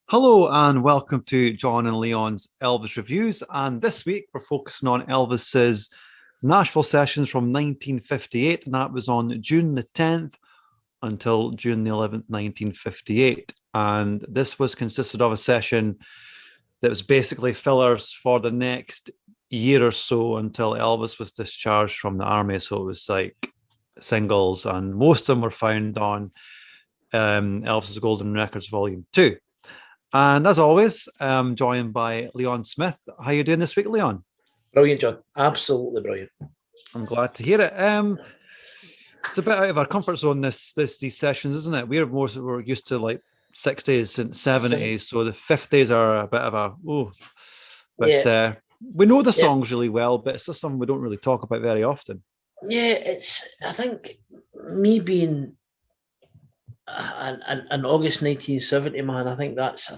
Hello and welcome to John and Leon's Elvis Reviews. And this week we're focusing on Elvis's Nashville sessions from 1958, and that was on June the 10th until June the 11th, 1958. And this was consisted of a session that was basically fillers for the next year or so until Elvis was discharged from the army. So it was like singles, and most of them were found on Elvis's Golden Records Volume 2. And as always, I'm joined by Leon Smith. How you doing this week, Leon? Brilliant, John. Absolutely brilliant. I'm glad to hear it. It's a bit out of our comfort zone, these sessions, isn't it? We're used to like 60s and 70s, so the 50s are a bit of a but Yeah, we know the yeah, songs really well, but it's just something we don't really talk about very often. yeah. I think me being an August 1970 man. I think that's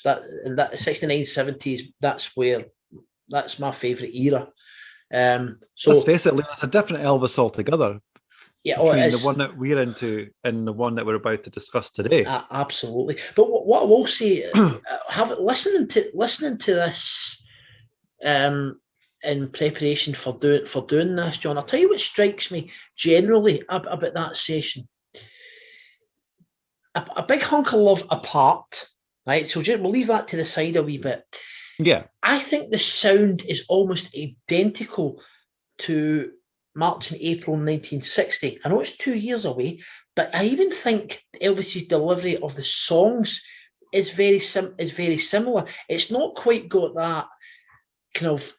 that in that 69 70s. That's my favourite era. Let's So face it, Leon, it's a different Elvis altogether yeah, oh, it between the is one that we're into and the one that we're about to discuss today. absolutely. But what I will say, have listening to this, in preparation for doing this, John. I'll tell you what strikes me generally about that session. A big hunk of love apart, right? So we'll leave that to the side a wee bit. Yeah, I think the sound is almost identical to March and April 1960. I know it's 2 years away, but I even think Elvis's delivery of the songs is very similar. It's not quite got that kind of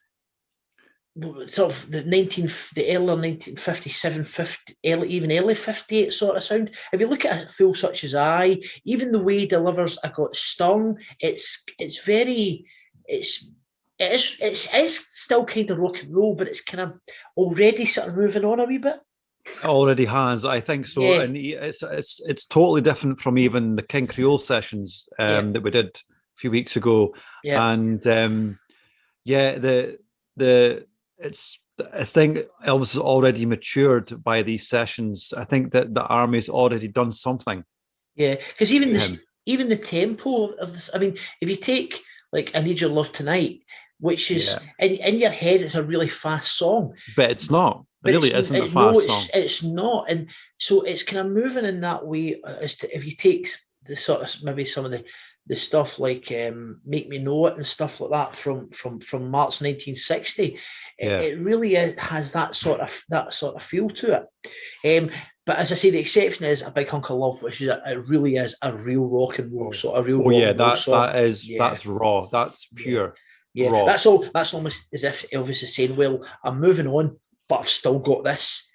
sort of the early 1957, 50, early 58 sort of sound. If you look at a Fool Such as I, even the way he delivers I Got Stung, it's very it is still kind of rock and roll, but it's kind of already sort of moving on a wee bit. already has, I think so, Yeah, and it's totally different from even the King Creole sessions yeah, that we did a few weeks ago, yeah, and yeah, the it's I think Elvis has already matured by these sessions. I think that the army's already done something yeah. Because to him. even the tempo of this. I mean, if you take like "I Need Your Love Tonight," which is Yeah, in your head, it's a really fast song, but it's not. It but really isn't a no, fast song. it's not, and so it's kind of moving in that way. As to if you take the sort of maybe some of the stuff like "Make Me Know It" and stuff like that from March 1960, Yeah, it really has that sort of feel to it. But as I say, the exception is "A Big Hunk of Love," which it really is a real rock and roll oh, sort of real oh rock yeah, and roll that song. that is Yeah, that's raw. That's yeah. pure Yeah, raw. that's all. That's almost as if Elvis is saying, "Well, I'm moving on, but I've still got this,"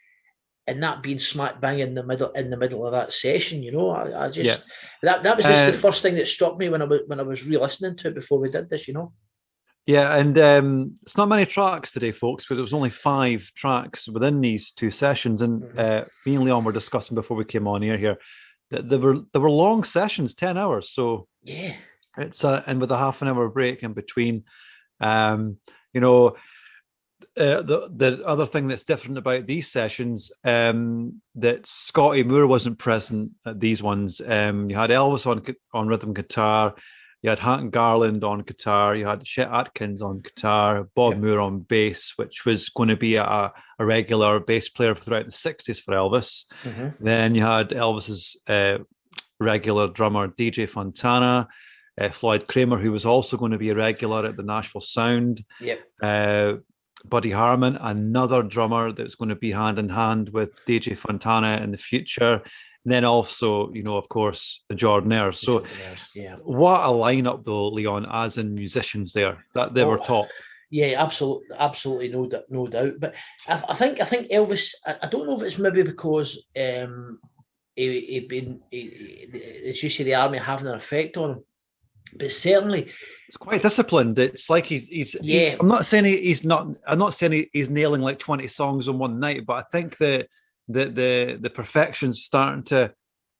and that being smack bang in the middle of that session. I Yeah. just that was just the Uh, first thing that struck me when I was re-listening to it before we did this. Yeah, and it's not many tracks today, folks, because it was only 5 tracks within these 2 sessions. And Mm-hmm. me and Leon were discussing before we came on here that there were long sessions, 10 hours. So Yeah, it's and with a half an hour break in between. Um, you know, the other thing that's different about these sessions that Scotty Moore wasn't present at these ones. You had Elvis on rhythm guitar, you had Hunk Garland on guitar, you had Chet Atkins on guitar, Bob yep. Moore on bass, which was going to be a regular bass player throughout the 60s for Elvis. Mm-hmm. Then you had Elvis's regular drummer DJ Fontana, Floyd Kramer, who was also going to be a regular at the Nashville Sound. Yep. Uh, Buddy Harman, another drummer that's going to be hand in hand with DJ Fontana in the future. And then also, of course, the Jordanaires. The So, Jordanaires. Yeah. what a lineup, though, Leon, as in musicians there, that they were Oh, top. yeah. Absolutely, no doubt. But I think Elvis. I don't know if it's maybe because as you say, the army having an effect on him, but certainly, It's quite disciplined. It's like yeah, I'm not saying he's not. I'm not saying he's nailing like 20 songs in one night, but I think the perfection's starting to,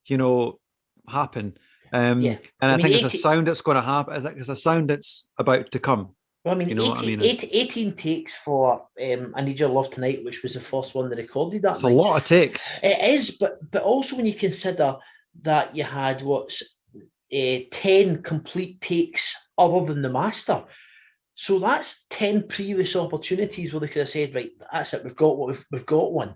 you know, happen. yeah. And I I mean, think it's a 80. sound that's going to happen. I think it's a sound that's about to come. Well, I mean, You know what I 80, mean? 80, 18 takes for "I Need Your Love Tonight," which was the first one they recorded that It's a night. lot of takes. It is, but also when you consider that you had 10 complete takes other than the master. So that's 10 previous opportunities where they could have said, right, that's it, we've got one.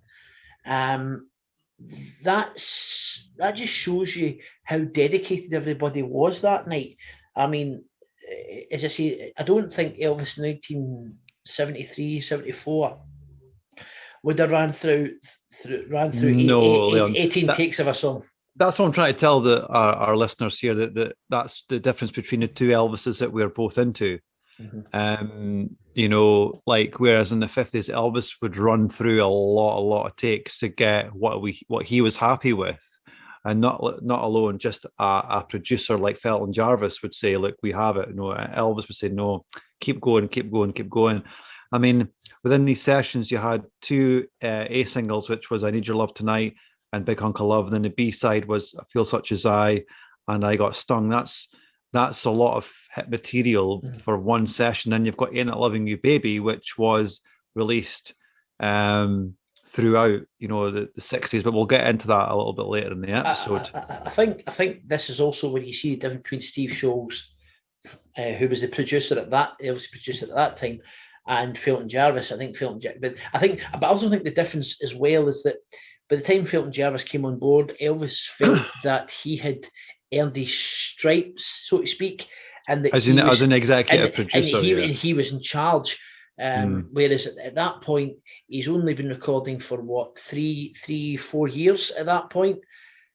That just shows you how dedicated everybody was that night. I mean, as I say, I don't think Elvis 1973, 74 would have ran through No, Leon, 18 takes of a song. That's what I'm trying to tell our listeners here, that's the difference between the two Elvises that we're both into. Like whereas in the 50s, Elvis would run through a lot of takes to get what he was happy with, and not alone just a producer like Felton Jarvis would say, look, we have it. No, Elvis would say, no, keep going. I mean, within these sessions, you had two A singles, which was I Need Your Love Tonight and Big Hunk of Love. And then the B side was I Feel Such As I and I Got Stung. That's a lot of hit material for one session. Then you've got Ain't It Loving You Baby, which was released throughout, the 60s, but we'll get into that a little bit later in the episode. I think this is also when you see the difference between Steve Sholes, who was the producer at that time, and Felton Jarvis. But I also think the difference as well is that by the time Felton Jarvis came on board, Elvis felt that he had earned his stripes, so to speak, and that as an executive producer, and he was in charge. Whereas at that point, he's only been recording for what 3-4 years at that point,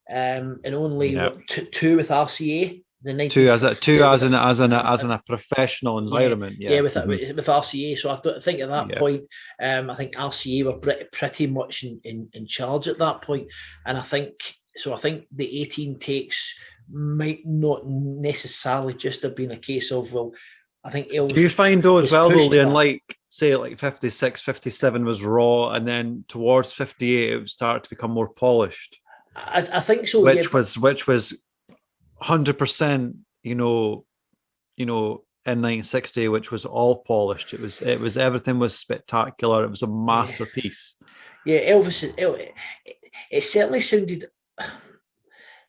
and only two with RCA. Two as in a professional environment, with RCA. So I think at that point, I think RCA were pretty much in charge at that point, and I think the 18 takes might not necessarily just have been a case of, well, I think Elvis. Do you find though as well, though, and like 56, 57 was raw, and then towards 58 it would start to become more polished? I think so. Which was 100%, in 1960, which was all polished. It was everything was spectacular. It was a masterpiece. Elvis. It certainly sounded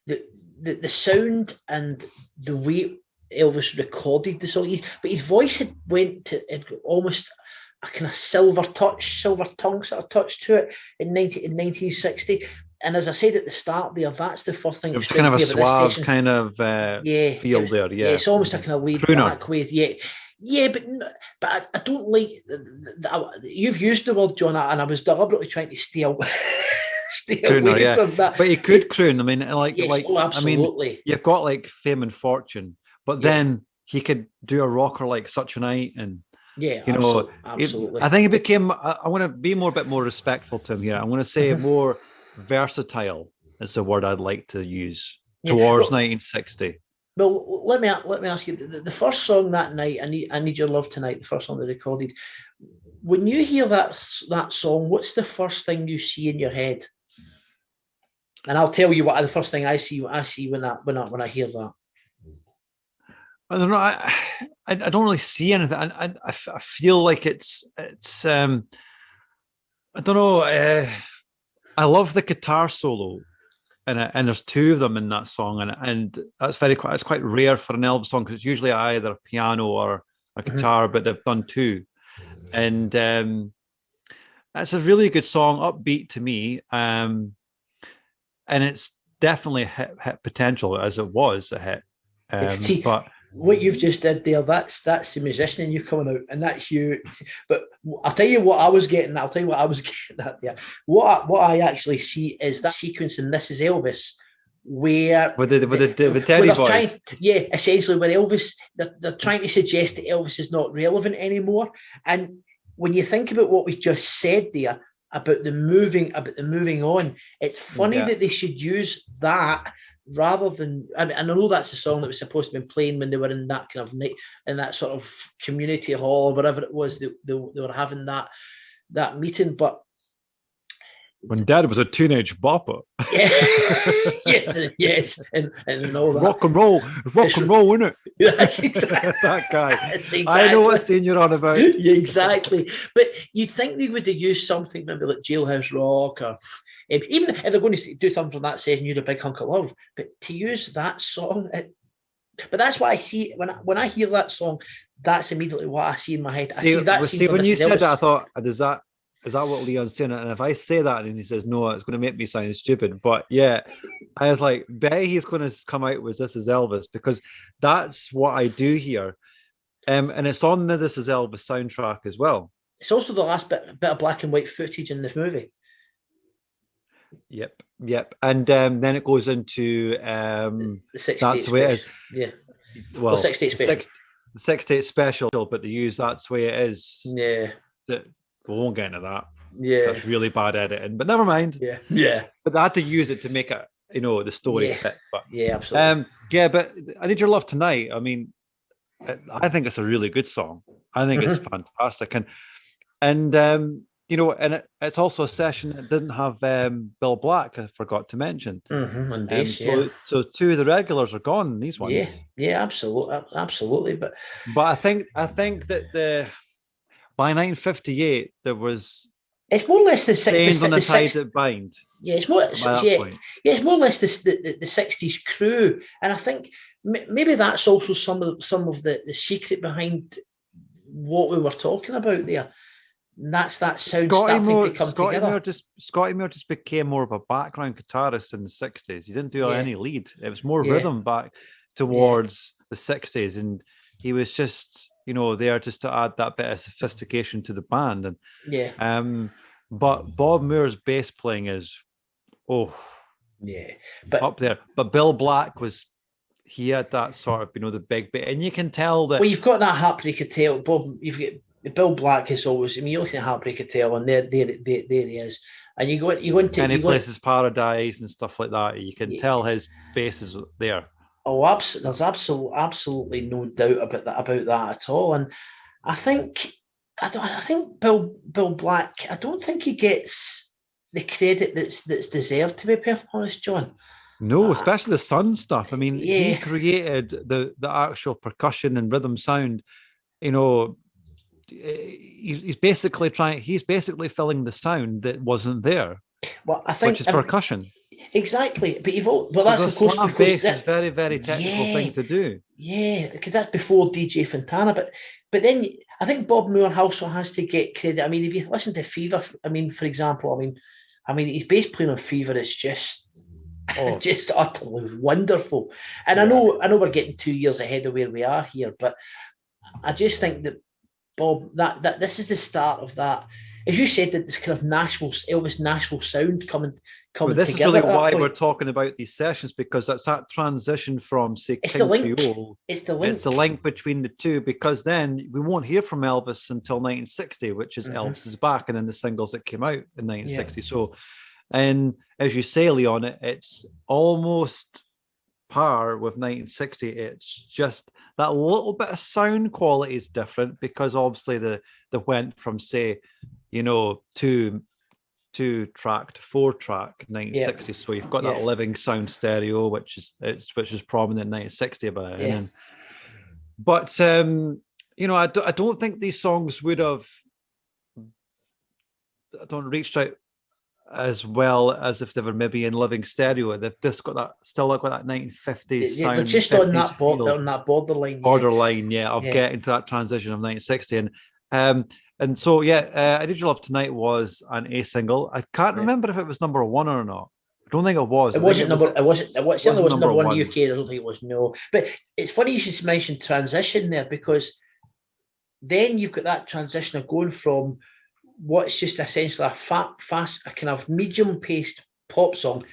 the sound and the way Elvis recorded the song, but his voice had almost a kind of silver tongue sort of touch to it in 1960. And as I said at the start there, that's the first thing. It was kind of a suave kind of feel there. Yeah, it's almost a kind of laid back way. But I don't like. You've used the word, John, and I was deliberately trying to stay away from that. But he could croon. I mean, absolutely. I mean, you've got like Fame and Fortune, but then he could do a rocker like Such a Night, and absolutely. I think it became. I want to be a bit more respectful to him here. I'm going to say more versatile is the word I'd like to use towards 1960. Well, let me ask you, the first song that night, I Need Your Love Tonight, the first song they recorded. When you hear that song, what's the first thing you see in your head? And I'll tell you what the first thing I see when I hear that. I don't know. I don't really see anything. I feel like it's I don't know. I love the guitar solo, and there's two of them in that song, and that's it's quite rare for an Elvis song, because it's usually either a piano or a guitar, but they've done two, and that's a really good song, upbeat to me, and it's definitely hit potential, as it was a hit. But what you've just did there, that's the musician in you coming out, and that's you. But I'll tell you what I was getting at. there. What I actually see is that sequence in This Is Elvis, where with Teddy Boys. Essentially, where Elvis, they're trying to suggest that Elvis is not relevant anymore. And when you think about what we just said there about the moving on, it's funny that they should use that rather than. I know that's a song that was supposed to be playing when they were in that kind of in that sort of community hall or whatever it was. They were having that meeting, but when Dad was a teenage bopper. yes, and all that. Rock and roll, isn't it? That's exactly that guy. Exactly. I know what scene you're on about. Yeah, exactly. But you'd think they would have used something maybe like Jailhouse Rock, or even if they're going to do something from that session, you'd a Big Hunk of Love. But to use that song, But that's what I see when I hear that song. That's immediately what I see in my head. I see that scene see from when you This Is said Elvis. that, I thought, is that what Leon's saying? And if I say that and he says no, it's going to make me sound stupid. But yeah, I was like, bet he's going to come out with This Is Elvis, because that's what I do here. And it's on the This Is Elvis soundtrack as well. It's also the last bit of black and white footage in this movie. Yep. And then it goes into The 68 that's the way it is. special. Yeah. Well, 68 special. The 68 special, but they use That's the Way It Is. Yeah. We won't get into that. Yeah. That's really bad editing, but never mind. Yeah. Yeah. But they had to use it to make it, the story fit. But yeah, absolutely. Yeah, but I Need Your Love Tonight. I mean, I think it's a really good song. I think it's fantastic, and and it's also a session that didn't have Bill Black. I forgot to mention. On bass, so two of the regulars are gone. These ones. Yeah, absolutely. But I think that by 1958 there was. It's more or less the ties that bind. Yeah, it's more. It's more or less the 60s crew, and I think maybe that's also some of the secret behind what we were talking about there. And that's that sound starting to come together. Scotty Moore just became more of a background guitarist in the 60s. He didn't do any lead. It was more rhythm back towards the 60s, and he was just there just to add that bit of sophistication to the band. And but Bob Moore's bass playing is but up there. But Bill Black he had that sort of the big bit, and you can tell that. Well, you've got that Heartbreaker Tale. Bob, you've got Bill Black is always. I mean, you look at Heartbreaker Tale, and there he is. And you go into Any Places Paradise and stuff like that. You can tell his bass is there. Oh, there's absolutely no doubt about that at all. And I think Bill Black, I don't think he gets the credit that's deserved, to be perfectly honest, John. No, especially the Sun stuff. I mean, he created the actual percussion and rhythm sound. He's basically filling the sound that wasn't there. Well, I think which is percussion. Exactly, but that's of course bass is very, very technical thing to do. Yeah, because that's before DJ Fontana. But then I think Bob Moore also has to get credit. I mean, if you listen to Fever, I mean, for example, I mean, his bass playing on Fever is just utterly wonderful. And I know we're getting 2 years ahead of where we are here, but I just think that Bob, that this is the start of that. As you said, that this kind of Elvis Nashville sound coming this together. This is really why we're talking about these sessions, because that's that transition from, say, it's the link. It's the link between the two, because then we won't hear from Elvis until 1960, which is Elvis Is Back, and then the singles that came out in 1960. So, and as you say, Leon, it's almost par with 1960. It's just that little bit of sound quality is different, because obviously the went from, say, two track to 4-track 1960. So you've got that living sound stereo, which is prominent in 1960 about it. But I don't think these songs would have reached out as well as if they were maybe in living stereo. They've just got that 1950s sound. They're just on that borderline. Of getting to that transition of 1960. And so, I Need Your Love Tonight was an A single. I can't remember if it was number one or not. I don't think it was. It wasn't number one in the UK. I don't think it was, no. But it's funny you should mention transition there, because then you've got that transition of going from what's just essentially a fast, a kind of medium-paced pop song,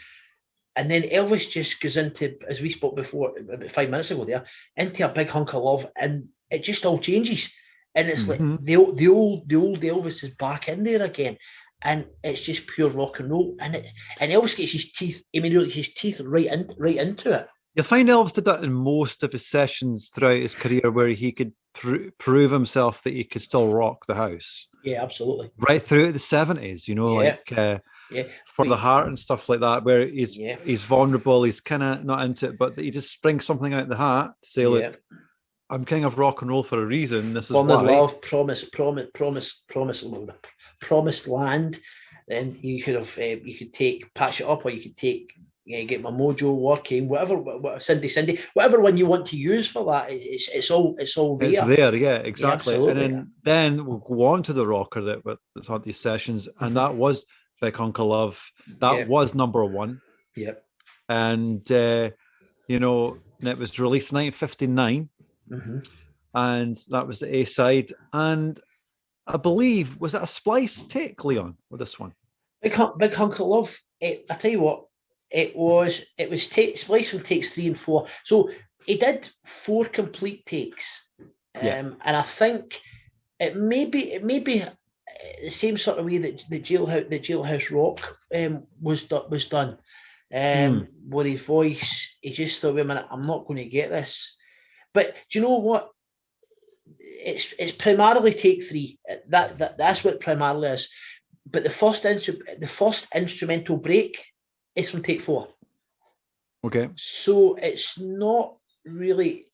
and then Elvis just goes into, as we spoke before about 5 minutes ago there, into a big hunk of love, and it just all changes. And it's like the old Elvis is back in there again, and it's just pure rock and roll. And Elvis gets his teeth. I mean, he gets his teeth right into it. You'll find Elvis did that in most of his sessions throughout his career, where he could prove himself that he could still rock the house. Yeah, absolutely. Right through the 70s, For the Heart and stuff like that, where he's vulnerable, he's kind of not into it, but he just springs something out the hat to say, look, I'm king of rock and roll for a reason. This is why. Love, promised land. Then you could take Patch It Up, or you could take get my mojo working, whatever Cindy, whatever one you want to use for that, it's all there. It's there, yeah, exactly. Yeah, absolutely. And then we'll go on to the rocker that's on these sessions, and that was Big Hunk of Love. That was number one. Yep. And you know, it was released in 1959, and that was the A side. And I believe, was it a splice take, Leon, with this one? Big Hunk of Love. I tell you what, it was splice from takes 3 and 4. So he did 4 complete takes, and I think it may be the same sort of way that the Jailhouse Rock was done. Where his voice, he just thought, wait a minute, I'm not going to get this. But do you know what? It's primarily take 3. That's what primarily is. But the first instrumental break is from take 4. Okay. So it's not really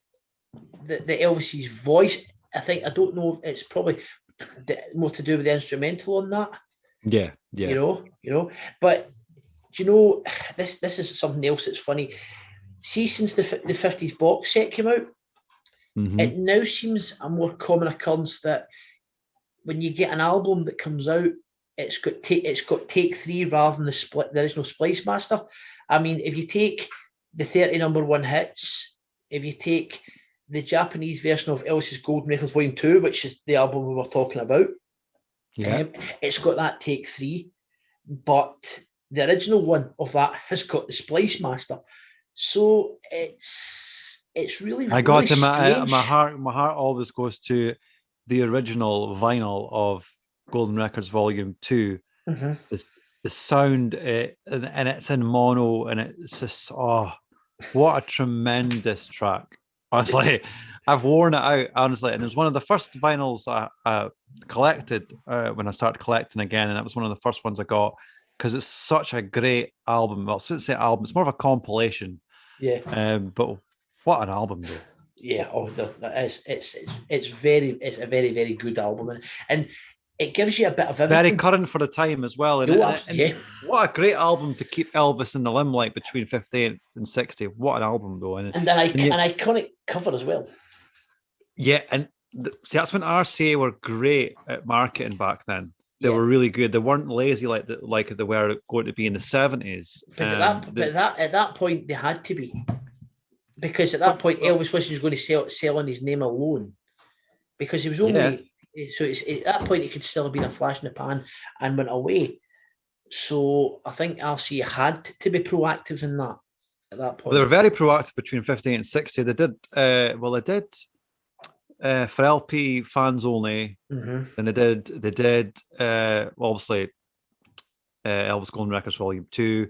the Elvis's voice. I don't know. It's probably more to do with the instrumental on that. Yeah. You know. But do you know, this is something else that's funny. See, since the 50s box set came out, it now seems a more common occurrence that when you get an album that comes out, it's got take 3 rather than the original Splice Master. I mean, if you take the 30 number 1 hits, if you take the Japanese version of Elvis's Golden Records Volume 2, which is the album we were talking about, it's got that take 3, but the original one of that has got the Splice Master. So it's really, I got really my heart always goes to the original vinyl of Golden Records Volume 2. The sound, and it's in mono, and it's just, what a tremendous track. Honestly, I've worn it out, honestly, and it was one of the first vinyls I collected when I started collecting again, and it was one of the first ones I got because it's such a great album. Well, since the album, it's more of a compilation. But what an album, though. Yeah, it's a very, very good album, and it gives you a bit of everything. Very current for the time as well. And what a great album to keep Elvis in the limelight between 50 and 60. What an album, though. And an iconic cover as well. Yeah, and see, that's when RCA were great at marketing back then. They were really good. They weren't lazy like they were going to be in the 70s. But at that point, they had to be. Because at that point, Elvis was going to sell on his name alone. Because he was only... So at that point, it could still have been a flash in the pan and went away. So I think RCA had to be proactive in that at that point. Well, they were very proactive between 50 and 60. They did... for LP fans only. And they did obviously Elvis Golden Records Volume 2,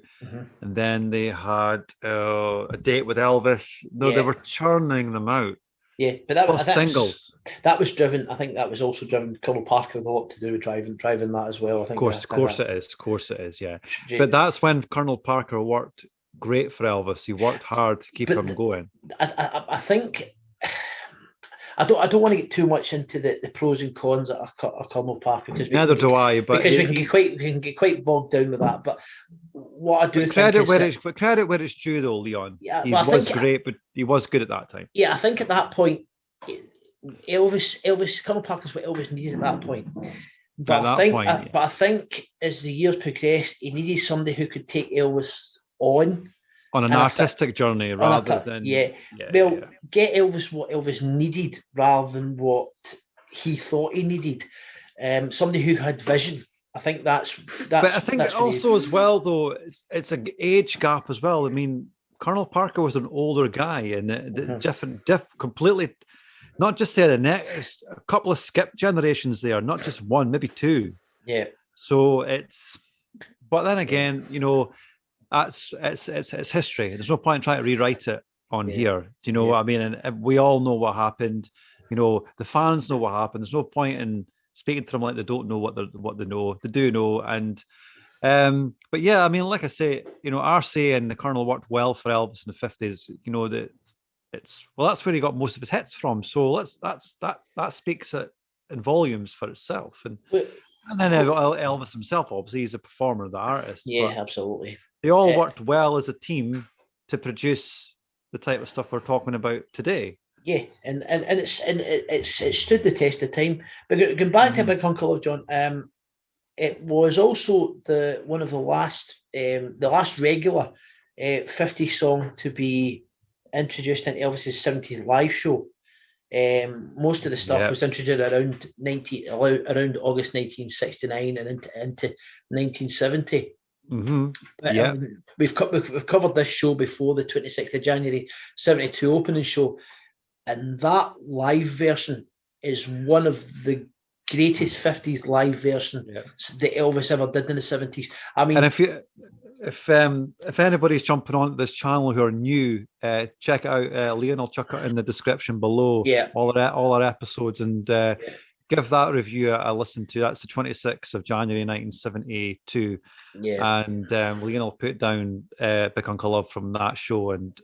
and then they had A Date with Elvis. They were churning them out. Yeah, but that was singles. That was driven. I think that was also driven. Colonel Parker had a lot to do with driving that as well. I think. Of course it is. Yeah, but that's when Colonel Parker worked great for Elvis. He worked hard to keep him going. I think. I don't want to get too much into the pros and cons of Colonel Parker because neither do I. But because we can get quite bogged down with that. But what I do credit where it's due, though, Leon. Yeah, he was great, but he was good at that time. Yeah, I think at that point, Colonel Parker's what Elvis needed at that point. But I think as the years progressed, he needed somebody who could take Elvis on an artistic journey rather than get Elvis what Elvis needed rather than what he thought he needed. Somebody who had vision. I think that's. But I think also as well, though, it's an age gap as well. I mean, Colonel Parker was an older guy, and completely. Not just say the next, a couple of skip generations there, not just one, maybe two. Yeah. So but then again, it's history. There's no point in trying to rewrite it on here. Do you know what I mean? And we all know what happened. The fans know what happened. There's no point in speaking to them like they don't know what they know. They do know. And but yeah, I mean, like I say, RCA and the Colonel worked well for Elvis in the 50s. That's where he got most of his hits from. So that speaks in volumes for itself. And And then Elvis himself, obviously, he's a performer, the artist. Yeah, But absolutely. they all worked well as a team to produce the type of stuff we're talking about today. Yeah, and it stood the test of time. But going back to Big Hunk of Love, John, it was also one of the last regular 50s song to be introduced in Elvis's 70s live show. Most of the stuff was introduced around August 1969 and into 1970. But we've covered this show before, the 26th of January 72 opening show, and that live version is one of the greatest 50s live version that Elvis ever did in the 70s. I mean, and if anybody's jumping on this channel who are new, check it out. Leon will chuck it in the description below. Yeah, all our episodes, and give that review a listen to. That's the 26th of January 1972. Yeah, and Leon will put down Big Hunk of Love from that show, and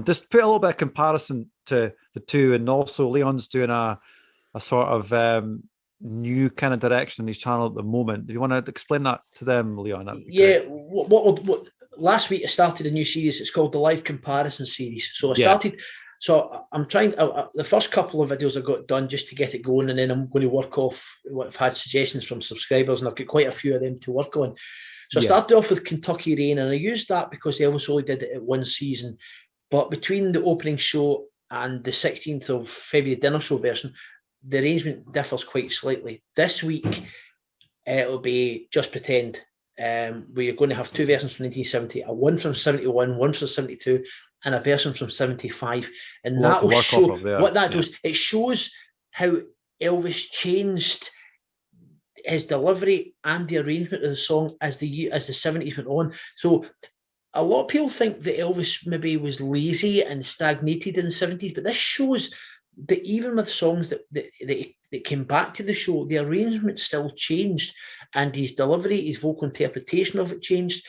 just put a little bit of comparison to the two, and also Leon's doing a sort of new kind of direction in his channel at the moment. Do you want to explain that to them, Leon? Yeah. What last week I started a new series. It's called the Live Comparison Series. So I started. So I'm trying. The first couple of videos I got done just to get it going, and then I'm going to work off what I've had suggestions from subscribers, and I've got quite a few of them to work on. So I started off with Kentucky Rain, and I used that because Elvis only did it at one season. But between the opening show and the 16th of February dinner show version, the arrangement differs quite slightly. This week, it'll be Just Pretend. We're going to have two versions from 1970, one from 71, one from 72, and a version from 75. And that will show what that does. It shows how Elvis changed his delivery and the arrangement of the song as the 70s went on. So a lot of people think that Elvis maybe was lazy and stagnated in the 70s, but this shows that even with songs that came back to the show, the arrangement still changed, and his delivery, his vocal interpretation of it changed,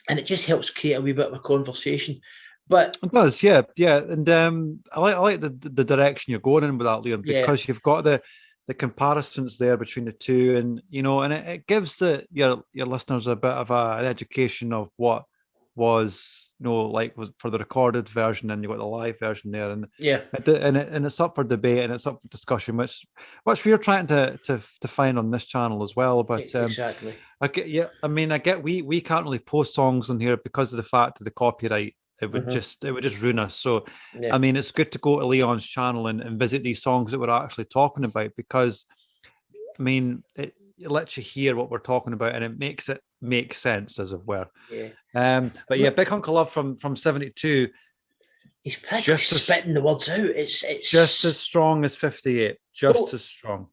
and it just helps create a wee bit of a conversation. But it does, yeah, and I like the direction you're going in with that, Liam, because you've got the comparisons there between the two, and and it gives your listeners a bit of an education of what was like was for the recorded version, and you got the live version there, and and it's up for debate and it's up for discussion, which we're trying to find on this channel as well. But exactly, I get we can't really post songs on here because of the fact of the copyright. It would just ruin us. So I mean, it's good to go to Leon's channel and visit these songs that we're actually talking about, because I mean it lets you hear what we're talking about, and it makes it make sense, as it were. But Big Hunk of Love from 72. He's practically spitting the words out. It's just as strong as 58. Just as strong.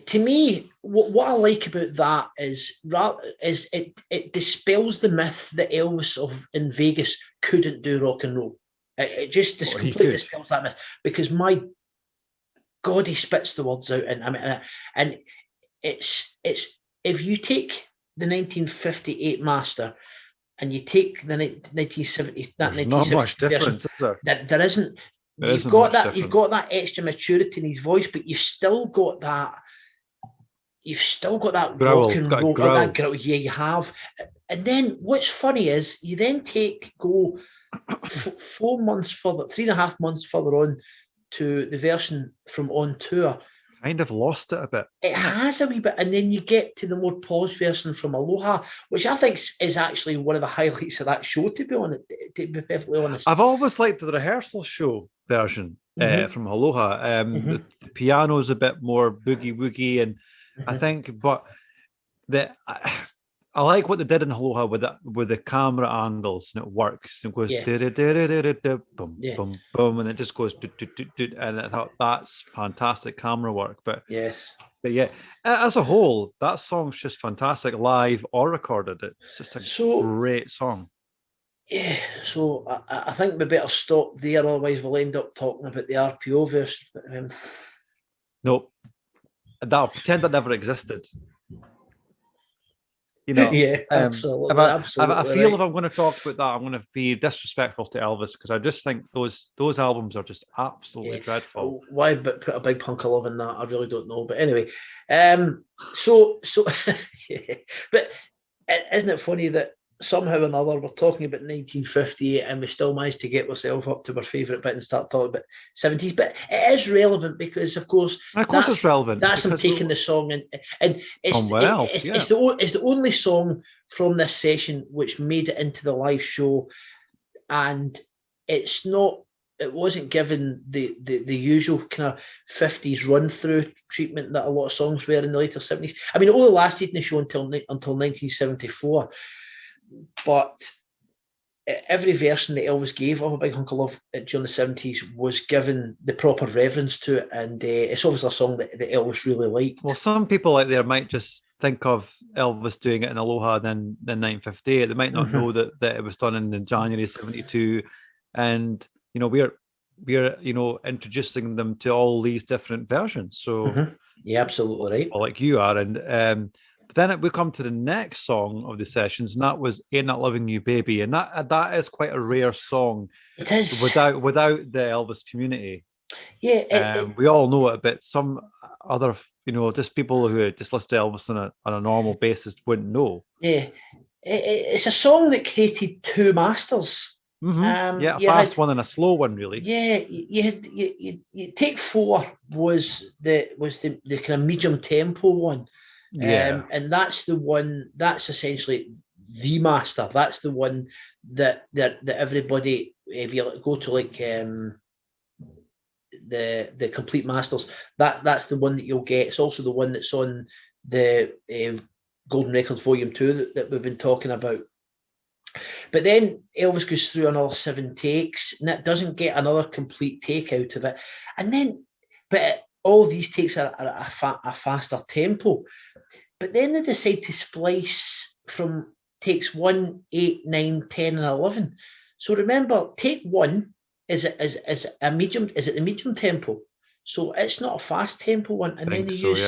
To me, what I like about that is it dispels the myth that Elvis in Vegas couldn't do rock and roll. It just completely dispels that myth, because my God, he spits the words out, and I mean, and it's if you take the 1958 master and you take the 1970, that 1970, not much difference, is there? There isn't. You've got that extra maturity in his voice, but you've still got that. You've still got that growl, rock and roll, that growl. Yeah, you have. And then what's funny is you then go 4 months further, 3.5 months further on to the version from On Tour. Kind of lost it a bit. It has a wee bit, and then you get to the more paused version from Aloha, which I think is actually one of the highlights of that show, to be perfectly honest. I've always liked the rehearsal show version from Aloha. The piano's a bit more boogie woogie, and I think, but I like what they did in Aloha with the camera angles, and it works. It goes boom, boom, boom, and it just goes and I thought that's fantastic camera work. But yeah, as a whole, that song's just fantastic, live or recorded. It's just a great song. Yeah, so I think we better stop there, otherwise we'll end up talking about the RPO version. Nope. I'll pretend that never existed. Yeah, If absolutely, I absolutely feel right. if I'm going to talk about that, I'm going to be disrespectful to Elvis because I just think those albums are just absolutely Yeah. dreadful. Why put a big hunk of love in that? I really don't know. But anyway, so yeah. But isn't it funny that somehow or another we're talking about 1958 and we still managed to get ourselves up to our favourite bit and start talking about 70s? But it is relevant because, of course, And of course, it's relevant that's them because taking the song and somewhere else, yeah. it's the only song from this session which made it into the live show, and it's not. It wasn't given the usual kind of 50s run through treatment that a lot of songs were in the later 70s. I mean, it only lasted in the show until 1974, but every version that Elvis gave of A Big Hunk of Love during the 70s was given the proper reverence to it, and it's obviously a song that Elvis really liked. Well, some people out there might just think of Elvis doing it in Aloha then 1958. They might not know that it was done in January 72. And we're introducing them to all these different versions. So yeah, absolutely right. Well, like you are. And but then we come to the next song of the sessions, and that was Ain't That Loving You Baby. And that is quite a rare song. It is without the Elvis community. Yeah, we all know it, but some other, just people who just listen to Elvis on a normal basis wouldn't know. Yeah, it's a song that created two masters. Yeah, a fast one and a slow one, really. Yeah, you take four was the kind of medium tempo one. Yeah, and that's the one that's essentially the master. That's the one that everybody, if you go to like the complete masters, that's the one that you'll get. It's also the one that's on the Golden Records Volume 2 that we've been talking about. But then Elvis goes through another 7 takes, and it doesn't get another complete take out of it. And then, but all these takes are at a faster tempo. But then they decide to splice from takes 1, 8, 9, 10, and 11. So remember, take 1 is a medium. Is it the medium tempo? So it's not a fast tempo one. And then they use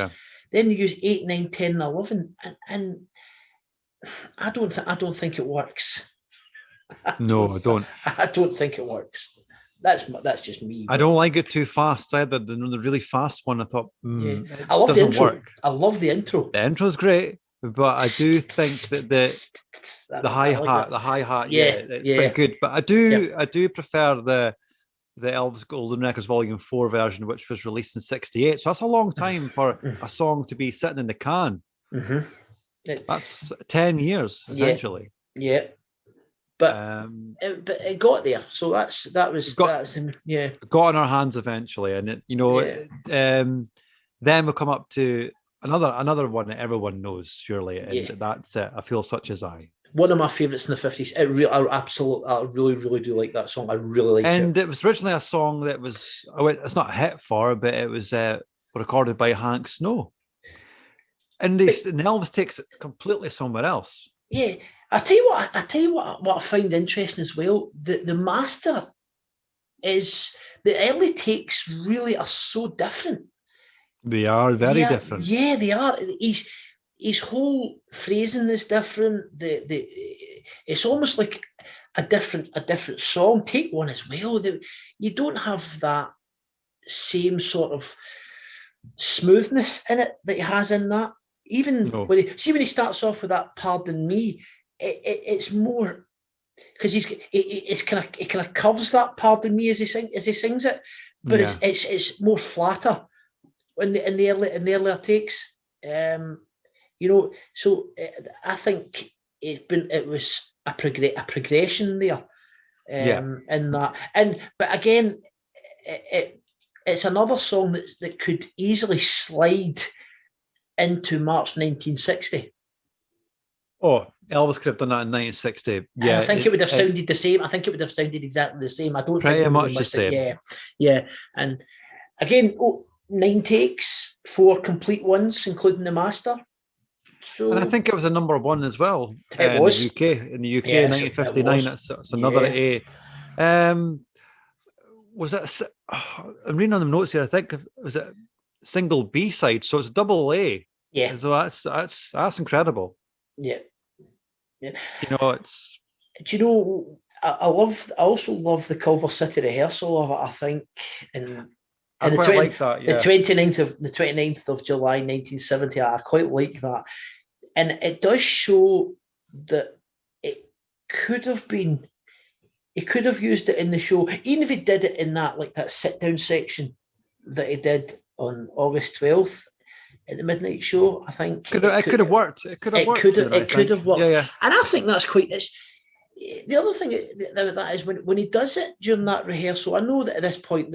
8, 9, 10, and 11, and I don't think it works. I don't. I don't think it works. That's just me. I don't like it too fast either. The really fast one, I thought, I love the intro. Work. I love the intro. The intro's great, but I do think that the hi hat, it's pretty good. But I do prefer the Elvis Golden Records Volume 4 version, which was released in '68. So that's a long time for a song to be sitting in the can. That's 10 years essentially. Yeah. But it got there, so that was got in our hands eventually, and then we'll come up to another one that everyone knows surely, and that's I Feel Such As I. One of my favorites in the 50s. I really do like that song. I really like it. And it was originally a song that was it's not a hit for, but it was recorded by Hank Snow, and Elvis takes it completely somewhere else. Yeah. I tell you what I find interesting as well. The master is the early takes really are so different. They are very different. Yeah, they are. His whole phrasing is different. It's almost like a different song. Take 1 as well. You don't have that same sort of smoothness in it that he has in that. Even when he starts off with that "Pardon Me," it's more because it kind of covers that "Pardon Me" as he sings it, but it's more flatter in the earlier takes. So I think it was a progression there. In that, but again, it's another song that could easily slide into March 1960. Oh, Elvis could have done that in 1960. Yeah, and I think it would have sounded the same. I think it would have sounded exactly the same. I don't pretty think much the same. Yeah. And again, 9 takes, 4 complete ones, including the master. So, and I think it was a number 1 as well. It was in the UK in 1959. That's another A. Was it? I'm reading on the notes here. I think was it single B side. So it's double A. Yeah. So that's incredible. Yeah, yeah. It's Do you know? I also love the Culver City rehearsal of it. I think, and I and quite like that. the Yeah, 29th of July 1970. I quite like that, and it does show that it could have been. He could have used it in the show, even if he did it in that sit down section that he did on August 12th at the midnight show. I think it could have worked. It could have worked. I it could think. have worked, Yeah. and I think that's quite. It's, the other thing about that is when he does it during that rehearsal. I know that at this point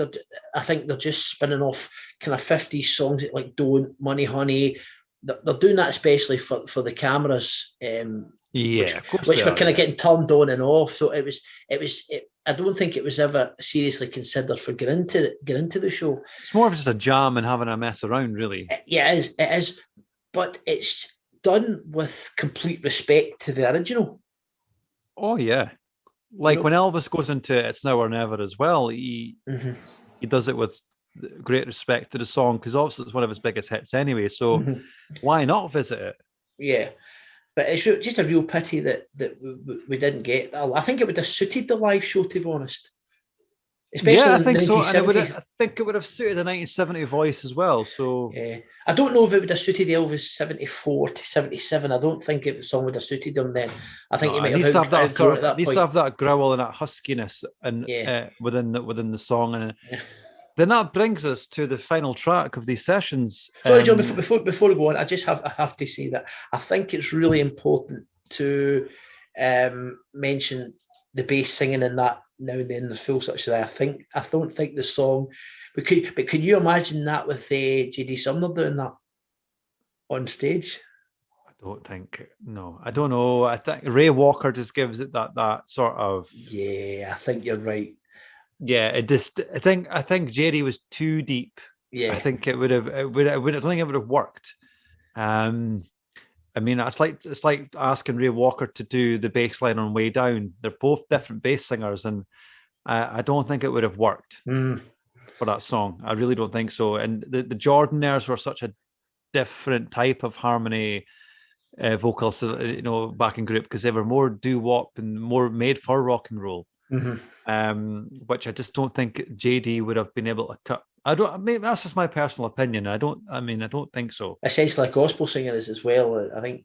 I think they're just spinning off kind of 50s songs like "Don't," "Money Honey." They're doing that especially for the cameras, Yeah, of course which they were are. kind of Yeah. getting turned on and off. So I don't think it was ever seriously considered for getting into the show. It's more of just a jam and having a mess around, really. Yeah, it is, but it's done with complete respect to the original. Oh yeah, You like know. when Elvis goes into "It's Now or Never" as well. He does it with great respect to the song because obviously it's one of his biggest hits anyway. So why not visit it? Yeah, but it's just a real pity that we didn't get. I think it would have suited the live show, to be honest, Yeah, especially I in the think so, and 1970s. I think it would have suited the 1970 voice as well. So Yeah, I don't know if it would have suited Elvis 74 to 77. I don't think the song would have suited him then. I think he no, it might have needs to have that outgrown it sort at of, it that needs to point. have that growl and that huskiness and Yeah. within the song, and Yeah. then that brings us to the final track of these sessions. Sorry, John. Before we go on, I have to say that I think it's really important to mention the bass singing in that now and then. There's full such that I don't think the song. But can you imagine that with JD Sumner doing that on stage? I don't think, no, I don't know. I think Ray Walker just gives it that sort of, Yeah, I think you're right. yeah. It just, I think Jerry was too deep. I Yeah. think I don't think it would have worked. Um, I mean, it's like asking Ray Walker to do the bass line on Way Down. They're both different bass singers, and I don't think it would have worked for that song. I really don't think so. And the Jordanaires were such a different type of harmony vocals, backing group because they were more doo-wop and more made for rock and roll. Which I just don't think JD would have been able to cut. I don't. I mean, that's just my personal opinion. I don't think so. Essentially, like gospel singers as well. I think.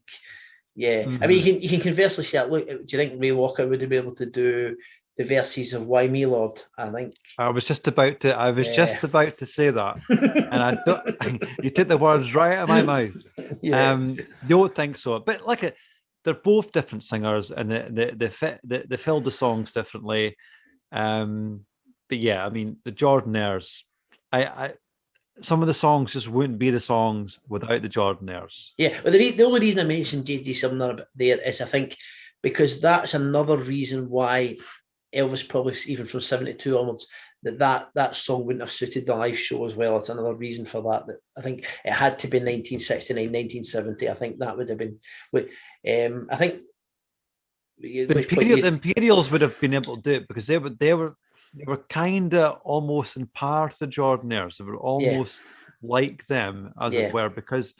Yeah, I mean, Mm-hmm. you can conversely say, look, do you think Ray Walker would have been able to do the verses of "Why Me, Lord"? I think. I was just about to. I was Yeah. just about to say that, and I don't. You took the words right out of my mouth. Yeah. Don't think so, but they're both different singers, and they filled the songs differently. But yeah, I mean, the Jordanaires. I some of the songs just wouldn't be the songs without the Jordanaires. Yeah, but the only reason I mentioned JD Sumner there is I think because that's another reason why Elvis probably even from 72 onwards that song wouldn't have suited the live show as well. It's another reason for that. That I think it had to be 1969, 1970. I think that would have been. I think. The Imperials would have been able to do it because they were kind of almost in par to the Jordanaires. They were Yeah. almost like them, as Yeah. it were, because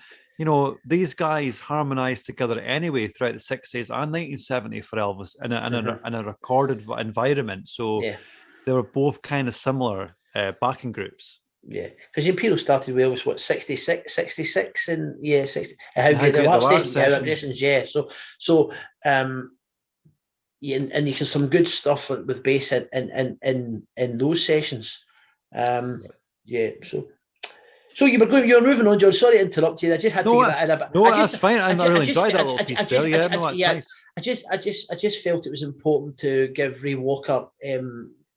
these guys harmonized together anyway throughout the 60s and 1970 for Elvis in a recorded environment. So Yeah. they were both kind of similar backing groups. Yeah, because Imperial started with Elvis, what, 66, and yeah, 60. How And how great the great the rap art station, yeah, sessions. representations, yeah. So, yeah, and you can some good stuff with bass in those sessions. Yeah, so you were moving on, John. Sorry to interrupt you. I just had to No, get that in. that's fine. I really enjoyed that little piece there. Yeah, no, that's yeah, nice. I just felt it was important to give Ray Walker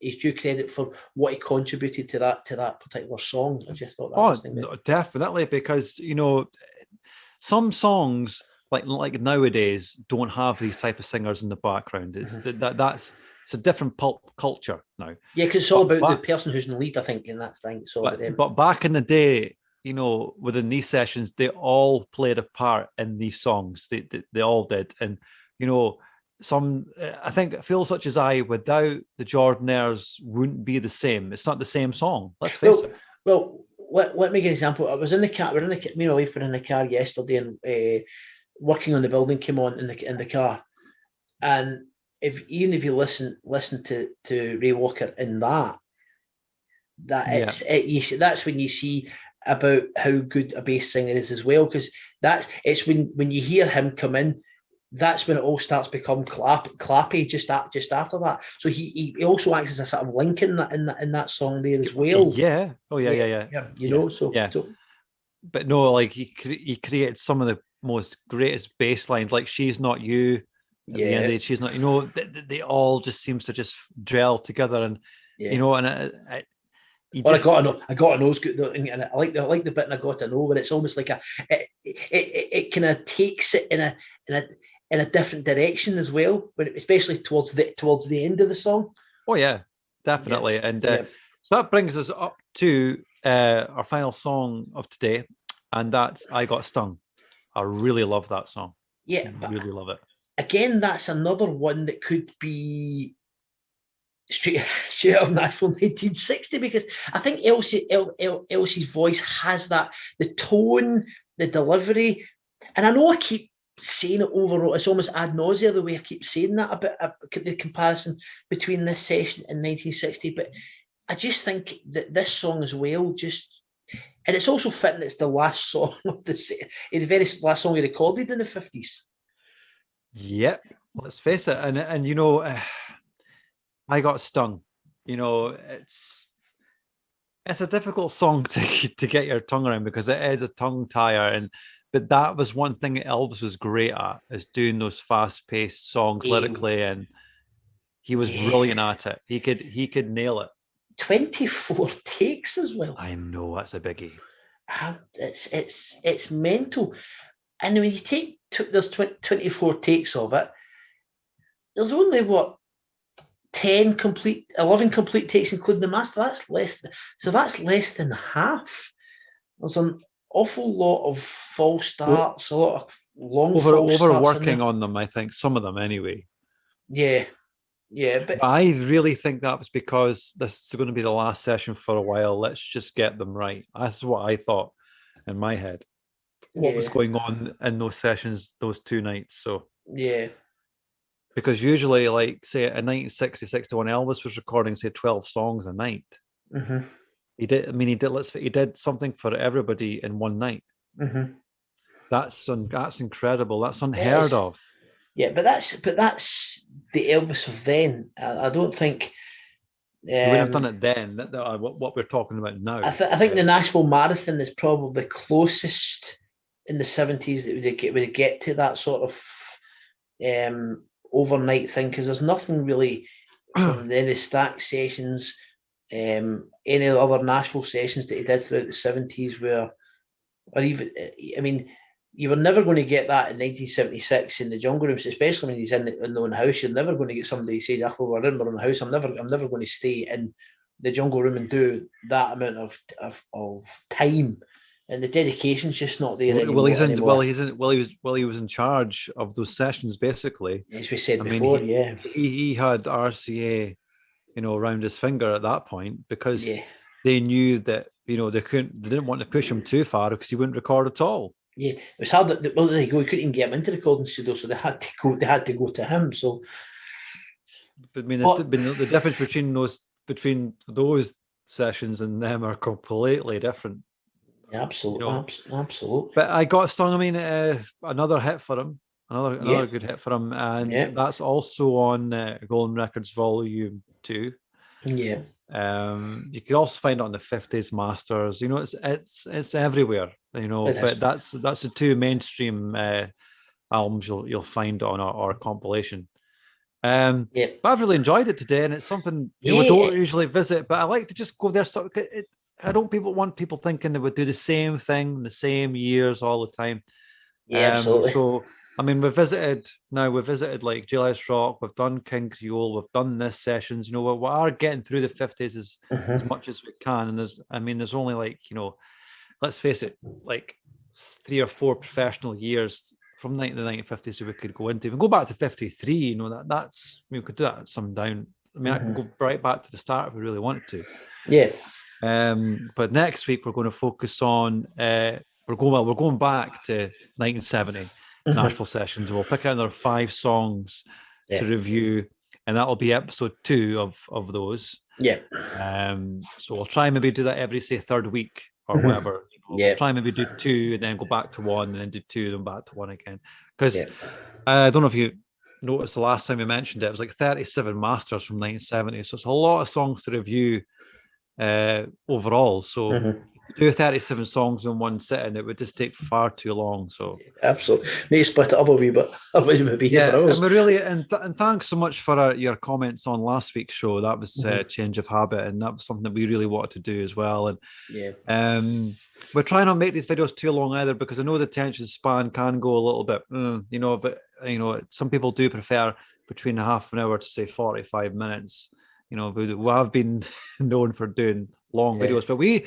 his due credit for what he contributed to that particular song. I just thought that was No, definitely, because some songs like nowadays don't have these type of singers in the background. It's it's a different pulp culture now. Yeah, because it's all about the But person who's in the lead, I think, in that thing. So, but back in the day, within these sessions, they all played a part in these songs. They all did, and some I think "Feel Such as I" without the Jordanaires wouldn't be the same. It's not the same song. Let's face it. Well, let me give an example. I was in the car. Me and my wife were in the car yesterday, and Working on the Building came on in the car, and if you listen to Ray Walker in that Yeah. that's when you see about how good a bass singer is as well, because it's when you hear him come in, that's when it all starts to become clappy just after that. So he also acts as a sort of link in that song there as well. Yeah. Oh yeah, yeah, yeah. Yeah, Yeah. so Yeah. But no, like he created some of the most greatest bass lines, like "She's Not You." At the end of it, she's not. They all just seems to just gel together, and and you Or just I got to know's good, and I like the bit, and I got to know, but it's almost like it kind of takes it in a different direction as well, but especially towards the end of the song. oh yeah, definitely. And so that brings us up to our final song of today, and that's "I Got Stung." I really love that song. Yeah, but Really love it. again, that's another one that could be straight out of Nashville 1960, because I think Elsie's voice has that, the tone, the delivery, and I know I keep saying it overall, it's almost ad nausea the way I keep saying that about the comparison between this session and 1960, but I just think that this song as well, and it's also fitting it's the last song of the very last song he recorded in the 50s. Yep, let's face it, and I Got Stung. It's a difficult song to get your tongue around because it is a tongue tire, but that was one thing Elvis was great at, is doing those fast paced songs lyrically, and he was brilliant at it. He could nail it. 24 takes as well. I know, that's a biggie. It's mental, and when you there's 24 takes of it, there's only 11 complete takes, including the master. That's less than half. There's an awful lot of false starts, a lot of long false starts. Overworking on them, I think, some of them anyway. Yeah, but I really think that was because this is going to be the last session for a while. Let's just get them right. That's what I thought in my head. What was going on in those sessions, those 2 nights. So yeah, because usually, like say in 1960-61, Elvis was recording say 12 songs a night. Mm-hmm. He did. I mean, he did something for everybody in one night. Mm-hmm. That's incredible. That's unheard of. Yeah, but that's the Elvis of then. I don't think you wouldn't have done it then. What we're talking about now. I think the Nashville Marathon is probably the closest in the 70s that would get to that sort of overnight thing, because there's nothing really from any Stack sessions, any other Nashville sessions that he did throughout the 70s or even, I mean, you were never going to get that in 1976 in the Jungle Rooms, especially when he's in the own house. You're never going to get somebody who says, "Oh, we're in my own house. I'm never going to stay in the Jungle Room and do that amount of time." And the dedication's just not there anymore. He was in charge of those sessions basically. As we said before, he had RCA, around his finger at that point, because they knew that they didn't want to push him too far because he wouldn't record at all. Yeah, it was hard. There you go. We couldn't even get him into the recording studio, so they had to go. They had to go to him. So, but I mean, the difference between those sessions and them are completely different. Yeah, absolutely. But I Got Stung. I mean, another hit for him. Another good hit for him, and that's also on Golden Records Volume 2. Yeah. You could also find it on the 50s Masters. It's everywhere. But that's the 2 mainstream albums you'll find on our compilation. But I've really enjoyed it today, and it's something we don't usually visit, but I like to just go there. So I don't want people thinking they would do the same thing the same years all the time. Yeah, absolutely. So I mean, we've visited like Jailhouse Rock, we've done King Creole, we've done this sessions. We are getting through the 50s as much as we can. And there's only like, let's face it, like 3 or 4 professional years from the 1950s that we could go into. Even go back to 53, we could do that some down. I mean, I can go right back to the start if we really wanted to. Yeah. But next week we're going to focus on we're going back to 1970. Nashville sessions. We'll pick out another 5 songs to review, and that'll be episode 2 of those. Yeah. So we'll try and maybe do that every, say, third week or whatever. We'll try and maybe do 2 and then go back to 1 and then do 2 and then back to 1 again. Because I don't know if you noticed the last time we mentioned it, it was like 37 masters from 1970. So it's a lot of songs to review overall. So do 37 songs in one sitting, it would just take far too long. So absolutely, need to split it up a wee bit. Yeah, and we really and thanks so much for your comments on last week's show. That was a change of habit, and that was something that we really wanted to do as well. And we're trying not to make these videos too long either, because I know the attention span can go a little bit, but some people do prefer between half an hour to say 45 minutes. We have been known for doing long videos, but we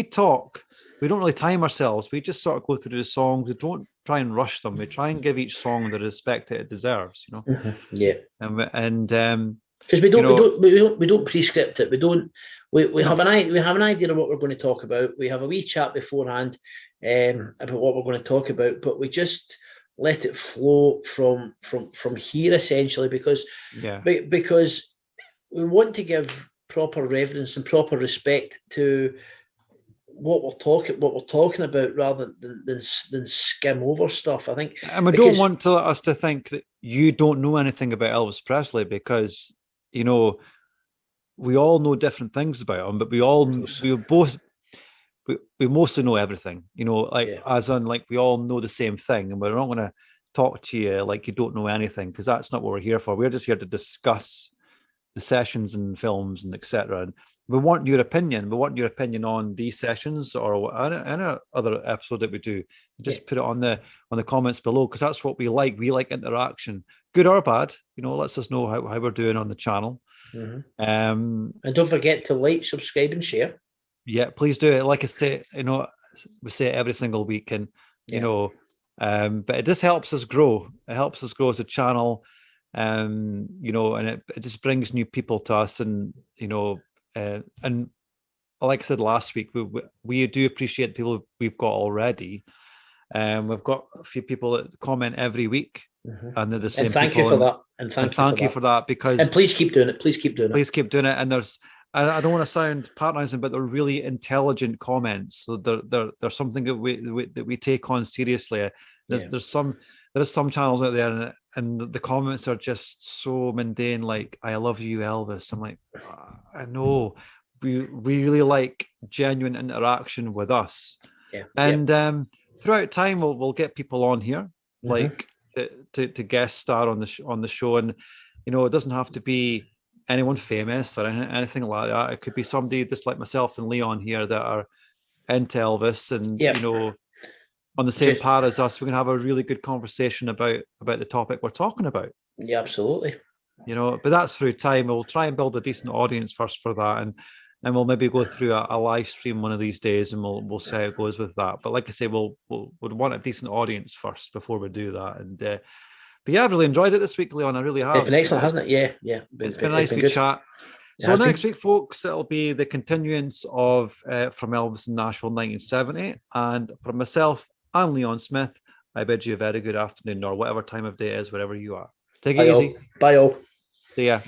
talk. We don't really time ourselves. We just sort of go through the songs. We don't try and rush them. We try and give each song the respect that it deserves. And because we don't prescript it. We have an idea of what we're going to talk about. We have a wee chat beforehand about what we're going to talk about, but we just let it flow from here, essentially, because we want to give proper reverence and proper respect to what we're talking about, rather than skim over stuff, I think. And we don't want us to think that you don't know anything about Elvis Presley, because we all know different things about him, but we mostly know everything, as in, like, we all know the same thing, and we're not going to talk to you like you don't know anything, because that's not what we're here for. We're just here to discuss the sessions and films and etc. And we want your opinion. We want your opinion on these sessions or any other episode that we do. Just put it on the comments below, because that's what we like. We like interaction, good or bad. Lets us know how we're doing on the channel. And don't forget to like, subscribe, and share. Yeah, please do it. Like I say, we say it every single week, and but it just helps us grow. It helps us grow as a channel. And it just brings new people to us, and and like I said last week, we do appreciate people we've got already. We've got a few people that comment every week, and they're the same. And thank you for that. And thank you for that. Because, and please keep doing it. Please keep doing it. And I don't want to sound patronizing, but they're really intelligent comments. So they're something that we take on seriously. There's some channels out there, and the comments are just so mundane, like, I love you, Elvis. I'm like, I know. We really like genuine interaction with us. And throughout time, we'll get people on here, like to guest star on the show. And it doesn't have to be anyone famous or anything like that. It could be somebody just like myself and Leon here that are into Elvis, and on the same par as us. We can have a really good conversation about the topic we're talking about. Yeah, absolutely. But that's through time. We'll try and build a decent audience first for that, and we'll maybe go through a live stream one of these days, and we'll see how it goes with that. But like I say, we'll want a decent audience first before we do that. And but yeah, I've really enjoyed it this week, Leon. I really have. It's been excellent, hasn't it? Yeah. It's been a nice good chat. So next week, folks, it'll be the continuance of From Elvis in Nashville 1970. And from myself and Leon Smith, I bid you a very good afternoon, or whatever time of day it is, wherever you are. Take it easy. Bye all. See ya.